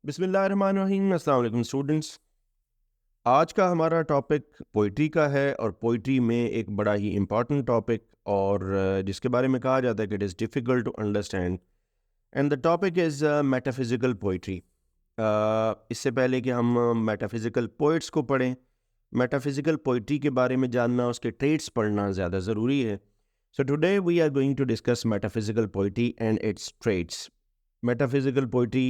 बिस्मिल्लाहिर्रहमानिर्रहीम। अस्सलाम वालेकुम स्टूडेंट्स। आज का हमारा टॉपिक पोइट्री का है और पोइट्री में एक बड़ा ही इम्पॉर्टेंट टॉपिक और जिसके बारे में कहा जाता है कि it is difficult to understand and the topic is metaphysical poetry. इससे पहले कि हम मेटाफिज़िकल पोइट्स को पढ़ें, मेटाफिज़िकल पोइट्री के बारे में जानना, उसके ट्रेड्स पढ़ना ज़्यादा ज़रूरी है। So today we are going to discuss metaphysical poetry and its traits. Metaphysical poetry,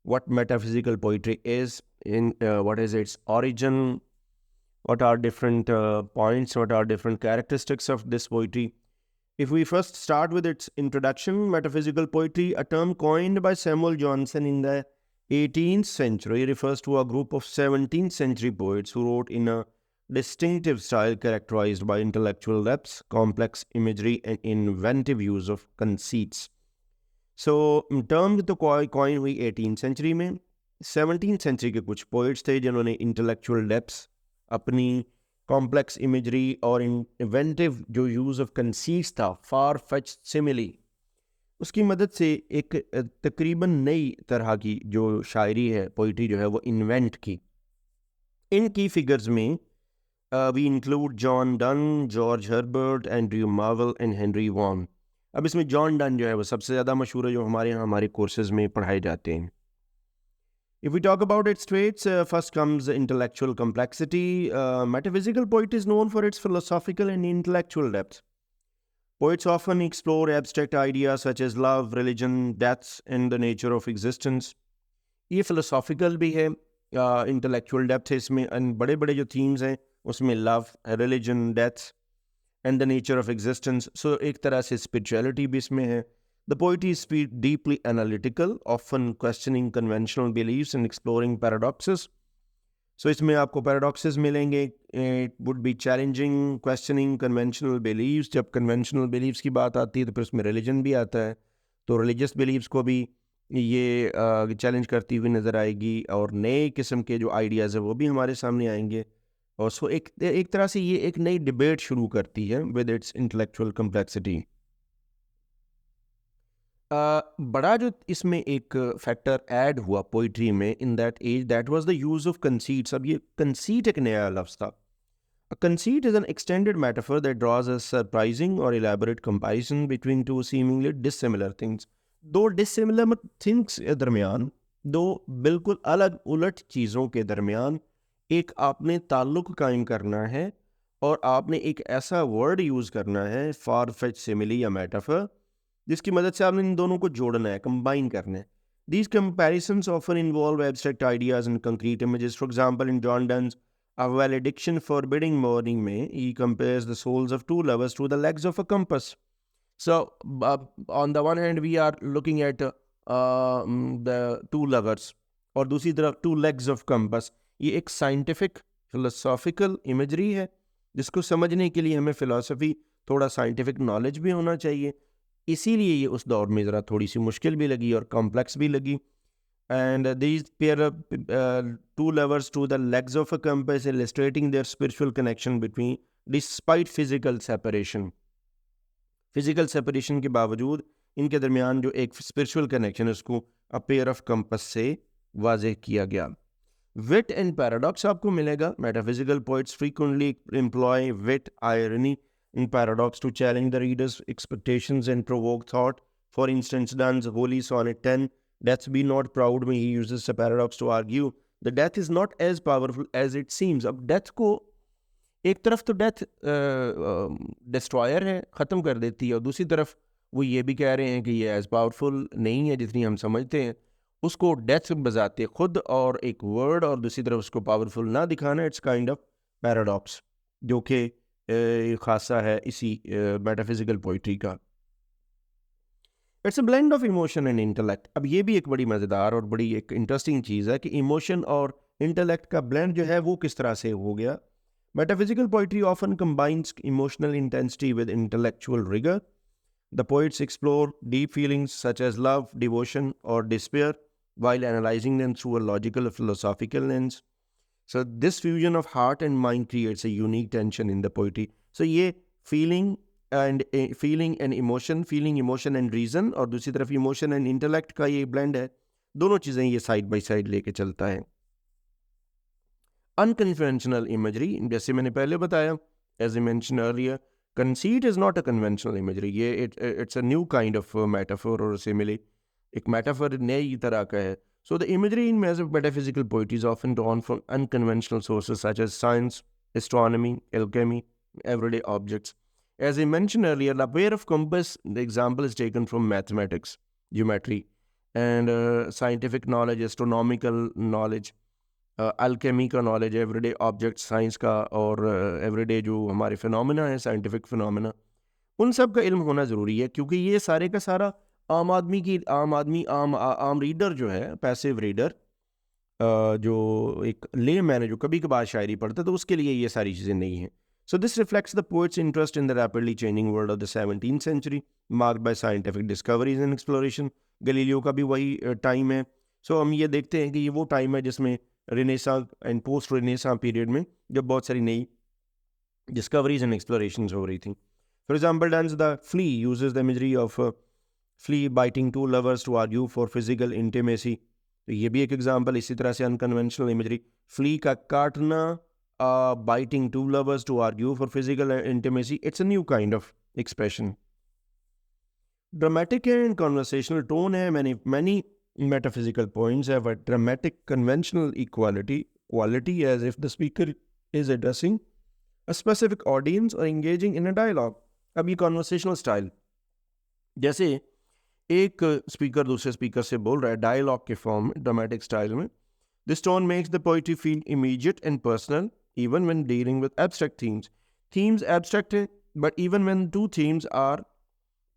what metaphysical poetry is, in what is its origin, what are different points, what are different characteristics of this poetry. If we first start with its introduction, metaphysical poetry, a term coined by Samuel Johnson in the 18th century, refers to a group of 17th century poets who wrote in a distinctive style characterized by intellectual depth, complex imagery, and inventive use of conceits. So term तो coin हुई 18 century में। 17 century के कुछ poets थे जिन्होंने intellectual depths, अपनी complex imagery और inventive जो यूज़ ऑफ कंसीट्स था, फार फच सिमिली, उसकी मदद से एक तकरीबन नई तरह की जो शायरी है, पोइट्री जो है वो इन्वेंट की। इन की फिगर्स में we include John Donne, George Herbert, Andrew Marvell and Henry Vaughan. अब इसमें जॉन डन जो है वो सबसे ज़्यादा मशहूर है, जो हमारे यहाँ हमारे कोर्सेज में पढ़ाए जाते हैं। If we talk about its traits, first comes intellectual complexity. Metaphysical poetry is known for its philosophical and intellectual depth. Poets often explore abstract ideas such as love, religion, death, and the nature of existence. ये philosophical भी है, intellectual depth है इसमें, and बड़े बड़े जो themes हैं उसमें love, religion, death, and the nature of existence. So एक तरह से spirituality भी इसमें है. The poetry is deeply analytical, often questioning conventional beliefs and exploring paradoxes. So इसमें आपको paradoxes मिलेंगे. It would be challenging, questioning conventional beliefs. जब conventional beliefs की बात आती है तो फिर उसमें religion भी आता है, तो religious beliefs को भी ये चैलेंज करती हुई नज़र आएगी और नए किस्म के जो आइडियाज़ है वो भी हमारे सामने आएंगे। और सो एक तरह से ये एक नई डिबेट शुरू करती है विद इट्स इंटेलेक्चुअल कम्प्लेक्सिटी। बड़ा जो इसमें एक फैक्टर ऐड हुआ पोइट्री में in that age, that was the use of conceits. अब ये कंसीट एक नया लफ्ज़ था। A conceit is an extended metaphor that draws a surprising or elaborate comparison between two seemingly dissimilar things. दो dissimilar things के दरमियान, दो बिल्कुल अलग उलट चीज़ों के दरमियान एक आपने ताल्लुक कायम करना है और आपने एक ऐसा वर्ड यूज़ करना है, फार फेच सिमिली या मेटाफर, जिसकी मदद से आपने इन दोनों को जोड़ना है, कंबाइन करना है। These comparisons often involve abstract ideas and concrete images. For example, in John Donne's A Valediction Forbidding Mourning में, he compares the souls of two lovers to the legs of a compass. So, on the one hand, we are looking at the two lovers, और दूसरी तरफ two legs of compass. ये एक scientific, philosophical imagery है, जिसको समझने के लिए हमें philosophy, थोड़ा scientific knowledge भी होना चाहिए। इसीलिए ये उस दौर में ज़रा थोड़ी सी मुश्किल भी लगी और कॉम्प्लेक्स भी लगी। And these pair of two lovers to the legs of a compass, illustrating their spiritual connection between despite physical separation. Physical separation के बावजूद इनके दरमियान जो एक स्पिरिचुअल कनेक्शन है उसको अ पेयर ऑफ कंपस से वाज़ेह किया गया। विट एंड पैराडॉक्स आपको मिलेगा। Metaphysical poets frequently employ wit, irony in paradox to challenge the reader's expectations and provoke thought. For instance, Donne's Holy Sonnet 10, Death be not proud me, he uses a paradox to argue the death is not as powerful as it seems. अब death को एक तरफ तो death destroyer है, ख़त्म कर देती है, और दूसरी तरफ वो ये भी कह रहे हैं कि ये एज पावरफुल नहीं है जितनी हम समझते हैं। उसको डेथ बजाते खुद और एक वर्ड, और दूसरी तरफ उसको पावरफुल ना दिखाना, इट्स काइंड ऑफ पैराडॉक्स, जो कि खासा है इसी मेटाफिजिकल पोइट्री का। It's a blend of emotion and intellect. अब ये भी एक बड़ी मज़ेदार और बड़ी एक इंटरेस्टिंग चीज़ है कि इमोशन और इंटेलेक्ट का ब्लेंड जो है वो किस तरह से हो गया। Metaphysical poetry often combines emotional intensity with intellectual rigour. The poets explore deep feelings such as love, devotion और despair while analyzing them through a logical or philosophical lens. So this fusion of heart and mind creates a unique tension in the poetry. So ये feeling and emotion, feeling, emotion and reason, और दूसरी तरफ emotion and intellect का ये blend है, दोनों चीज़ें ये साइड बाय साइड लेके चलता है। अनकन्वेंशनल इमेजरी, जैसे मैंने पहले बताया, as a mention earlier, conceit is not a conventional imagery, ये it's a new kind of metaphor और सिमिली, एक मेटाफोर नई तरह का है। So the imagery in metaphysical poetry is often drawn from unconventional sources such as science, astronomy, alchemy, everyday objects. As I mentioned earlier, the pair of compass, the example is taken from mathematics, geometry, and scientific knowledge, astronomical knowledge, Alchemy का knowledge, everyday object science का, और everyday जो हमारे phenomena है, scientific phenomena, उन सब का इल्म होना ज़रूरी है, क्योंकि ये सारे का सारा आम आदमी की आम रीडर जो है, पैसिव रीडर, जो एक ले मैन है जो कभी कभार शायरी पढ़ता है, तो उसके लिए ये सारी चीज़ें नहीं हैं। So this reflects the poets interest in the rapidly changing world of the 17th century, marked by scientific discoveries and exploration. Galileo का भी वही टाइम है। सो हम ये देखते हैं कि ये वो टाइम है जिसमें renaissance and post renaissance period में जब बहुत सारी नई डिस्कवरीज एंड एक्सप्लोरेशंस हो रही थी। For example, Donne's the flea uses the imagery of flea biting two lovers to argue for physical intimacy. तो ये भी एक एग्जाम्पल। इसी तरह से अनकन्वेंशनल इमेजरी, फ्ली का काटना, biting two lovers to argue for physical intimacy, it's a new kind of expression. Dramatic and conversational tone है। Many metaphysical poems have a dramatic conventional quality, as if the speaker is addressing a specific audience or engaging in a dialogue. अब ये conversational style, जैसे एक speaker दूसरे speaker से बोल रहा है डायलॉग के फॉर्म में, ड्रामेटिक स्टाइल में, this tone makes the poetry feel immediate and personal even when dealing with abstract themes abstract हैं, but even when two themes are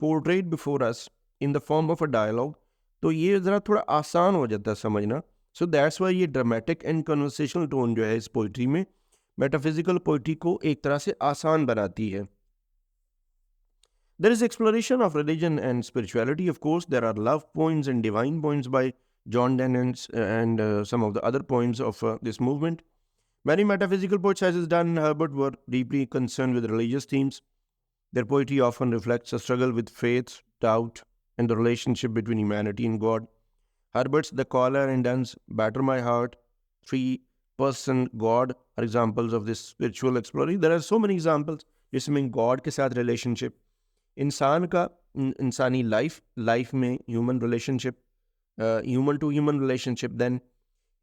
portrayed before us in the form of a dialogue, तो ये ज़रा थोड़ा आसान हो जाता है समझना। सो दैट्स वाई ये ड्रामेटिक एंड कन्वर्सेशनल टोन जो है इस पोइट्री में मेटाफिजिकल पोइट्री को एक तरह से आसान बनाती है। There is exploration of religion and spirituality. Of course there are love poems and divine poems by John Donne and some of the other poems of this movement. Many metaphysical poets, such as Donne and Herbert, were deeply concerned with religious themes. Their poetry often reflects a struggle with faith, doubt, and the relationship between humanity and God. Herbert's The Caller and Donne's Batter My Heart, three-person God are examples of this spiritual exploration. There are so many examples जिसमें God के साथ relationship, इंसान का इंसानी life में human relationship, human to human relationship, then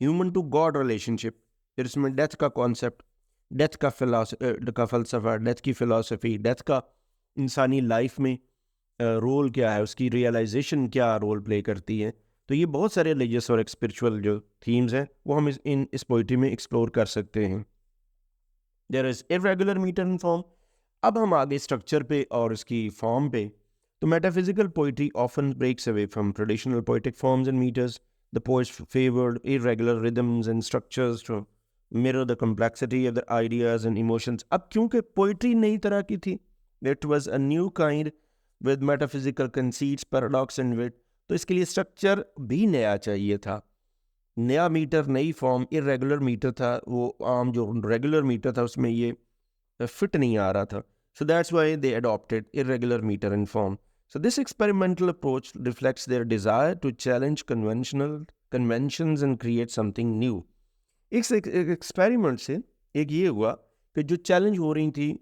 human to God relationship, फिर इसमें death का कॉन्सेप्ट, डेथ का फ़लसफ़ा, डेथ की फ़िलासफ़ी, डेथ का इंसानी लाइफ में रोल क्या है, उसकी रियलाइजेशन क्या रोल प्ले करती है। तो ये बहुत सारे रिलीजियस और स्पिरिचुअल जो थीम्स हैं वो हम इस पोइट्री में एक्सप्लोर कर सकते हैं। There is irregular meter and form. अब हम आगे स्ट्रक्चर पे और इसकी फॉर्म पे, तो metaphysical poetry often breaks away from traditional poetic forms and meters. The poets favoured irregular rhythms and structures to mirror the complexity of the ideas and emotions. अब क्योंकि पोइट्री नई तरह की थी, it was a new kind with metaphysical conceits, paradox and wit, तो इसके लिए structure भी नया चाहिए था। नया मीटर, नई फॉर्म, इरेगुलर मीटर था, वो आम जो रेगुलर मीटर था उसमें ये फिट नहीं आ रहा था। So that's why they adopted irregular meter and form. So this experimental approach reflects their desire to challenge conventions and create something new. इस एक्सपेरिमेंट से एक ये हुआ कि जो चैलेंज हो रही थी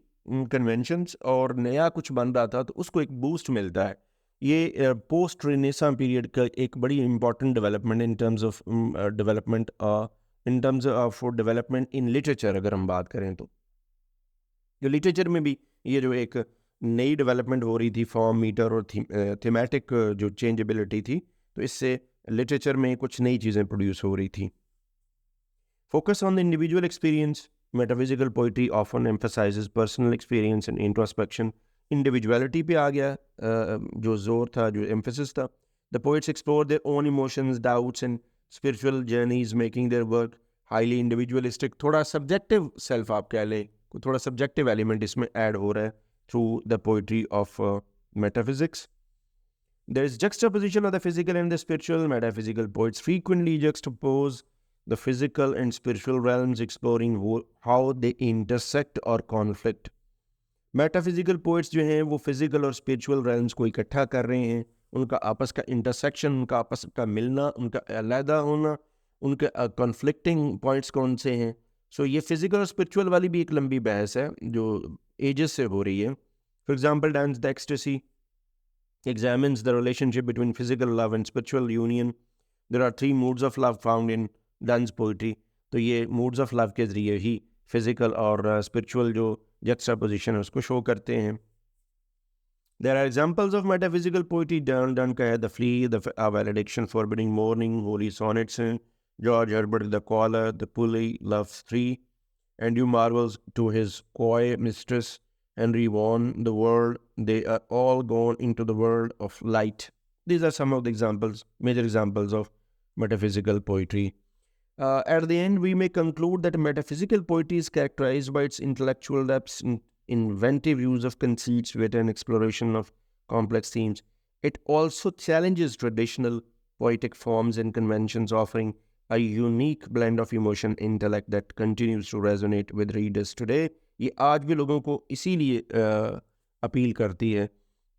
कन्वेंशंस और नया कुछ बन रहा था, तो उसको एक बूस्ट मिलता है। ये पोस्ट रेनेसा पीरियड का एक बड़ी important development in terms of development in literature अगर हम बात करें तो, जो लिटरेचर में भी ये जो एक नई डेवलपमेंट हो रही थी, फॉर्म, मीटर और थीमेटिक जो चेंजेबिलिटी थी, तो इससे लिटरेचर में कुछ नई चीज़ें प्रोड्यूस हो रही थी। Focus on the individual experience. Metaphysical poetry often emphasises personal experience and introspection. Individuality पे आ गया जो जोर था, जो एम्फेसिस था। The poets explore their own emotions, doubts and spiritual journeys, making their work highly individualistic. थोड़ा सब्जेक्टिव सेल्फ आप कह लें, थोड़ा सब्जेक्टिव एलिमेंट इसमें ऐड हो रहा है through the poetry of metaphysics. There is juxtaposition of the physical and the spiritual. Metaphysical poets frequently juxtapose the physical and spiritual realms, exploring how they intersect or conflict. Metaphysical poets जो हैं वो physical और spiritual realms को इकट्ठा कर रहे हैं उनका आपस का इंटरसेक्शन, उनका आपस का मिलना, उनका अलहदा होना, उनके कॉन्फ्लिक्टिंग पॉइंट्स कौन से हैं। सो ये फिज़िकल और स्पिरिचुअल वाली भी एक लंबी बहस है जो एजेस से हो रही है। For example, Donne's the ecstasy examines the relationship between physical love and spiritual union. There are three moods of love found in Dunn's poetry. तो ये moods of love के ज़रिए ही physical और spiritual जो juxtaposition है उसको show करते हैं. There are examples of metaphysical poetry. Dunn का है The Flea, The Valediction, Forbidding Mourning, Holy Sonnets, George Herbert, The Caller, The Pulley, Love 3, and you marvels to his coy mistress, Henry Vaughan, the world. They are all gone into the world of light. These are some of the examples, major examples of metaphysical poetry. At the end, we may conclude that metaphysical poetry is characterized by its intellectual depths, inventive use of conceits, wit, and exploration of complex themes. It also challenges traditional poetic forms and conventions, offering a unique blend of emotion, intellect that continues to resonate with readers today. ये आज भी लोगों को इसीलिए appeal करती है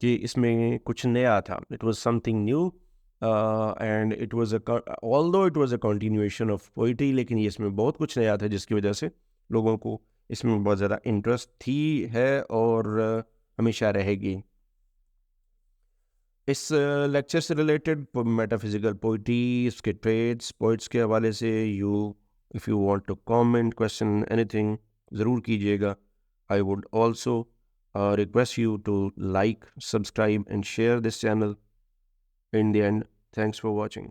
कि इसमें कुछ नया था. It was something new. And it was although it was a continuation of poetry, लेकिन ये इसमें बहुत कुछ नया था जिसकी वजह से लोगों को इसमें बहुत ज़्यादा इंटरेस्ट थी, है और हमेशा रहेगी. इस लेक्चर से रिलेटेड मेटाफिजिकल पोइट्री, इसके ट्रेड्स, पोइट्स के हवाले से if you want to comment, question, anything, ज़रूर कीजिएगा. I would also request you to like, subscribe and share this channel. In the end, thanks for watching.